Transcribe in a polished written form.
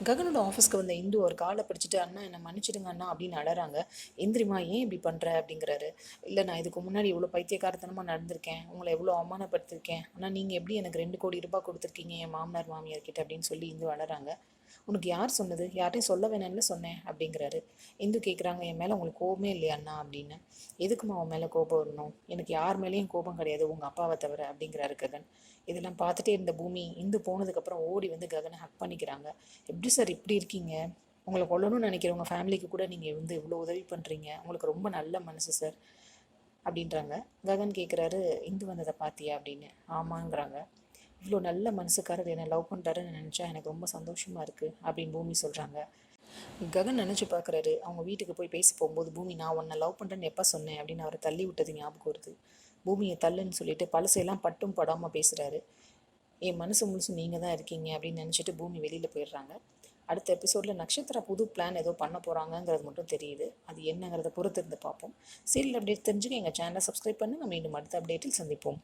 ககனோட ஆஃபீஸ்க்கு வந்த இந்து ஒரு காலை பிடிச்சிட்டு, அண்ணா என்னை மன்னிச்சிடுங்க அண்ணா அப்படின்னு அழறாங்க. எந்திரிமா, ஏன் இப்படி பண்ணுற அப்படிங்கிறாரு. இல்லை, நான் இதுக்கு முன்னாடி இவ்வளோ பைத்தியக்காரத்தனமாக நடந்திருக்கேன், உங்களை எவ்வளோ அவமானப்படுத்திருக்கேன், ஆனால் நீங்கள் எப்படி எனக்கு 2 கோடி ரூபாய் கொடுத்துருக்கீங்க என் மாமனார் மாமியார்கிட்ட அப்படின்னு சொல்லி இந்து அழறாங்க. உனக்கு யார் சொன்னது, யார்ட்டையும் சொல்ல வேணாம்னு சொன்னேன் அப்படிங்கிறாரு. இந்து கேட்குறாங்க, என் மேலே உங்களுக்கு கோபமே இல்லையா அண்ணா அப்படின்னு. எதுக்குமா அவன் மேலே கோபம் வரணும், எனக்கு யார் மேலேயும் கோபம் கிடையாது உங்கள் அப்பாவை தவிர அப்படிங்கிறாரு ககன். இதெல்லாம் பார்த்துட்டே இருந்த பூமி இந்து போனதுக்கப்புறம் ஓடி வந்து ககனை ஹக் பண்ணிக்கிறாங்க. எப்படி சார் இப்படி இருக்கீங்க, உங்களை கொல்லணும்னு நினைக்கிறவங்க ஃபேமிலிக்கு கூட நீங்கள் வந்து இவ்வளோ உதவி பண்ணுறீங்க, உங்களுக்கு ரொம்ப நல்ல மனசு சார் அப்படின்றாங்க. ககன் கேட்குறாரு, இந்து வந்ததை பார்த்தியா அப்படின்னு. ஆமாங்கிறாங்க. இவ்வளோ நல்ல மனசுக்காரர் என்னை லவ் பண்ணுறாருன்னு நினச்சா எனக்கு ரொம்ப சந்தோஷமாக இருக்குது அப்படின்னு பூமி சொல்கிறாங்க. ககன் நினச்சி பார்க்குறாரு, அவங்க வீட்டுக்கு போய் பேச போகும்போது பூமி, நான் உன்னை லவ் பண்ணுறேன்னு எப்போ சொன்னேன் அப்படின்னு அவரை தள்ளி விட்டது ஞாபகம் வருது. பூமியை தள்ளுன்னு சொல்லிட்டு பழசையெல்லாம் பட்டும் படாமல் பேசுகிறாரு. என் மனசு முழுசும் நீங்கள் தான் இருக்கீங்க அப்படின்னு நினச்சிட்டு பூமி வெளியில் போயிடுறாங்க. அடுத்த எபிசோடில் நட்சத்திரா புது பிளான் ஏதோ பண்ண போகிறாங்கங்கிறது மட்டும் தெரியுது. அது என்னங்கிறத பொறுத்து இருந்து பார்ப்போம். சீரியல் அப்டேட் தெரிஞ்சுக்க எங்கள் சேனலை சப்ஸ்கிரைப் பண்ணுங்கள். மீண்டும் அடுத்த அப்டேட்டில் சந்திப்போம்.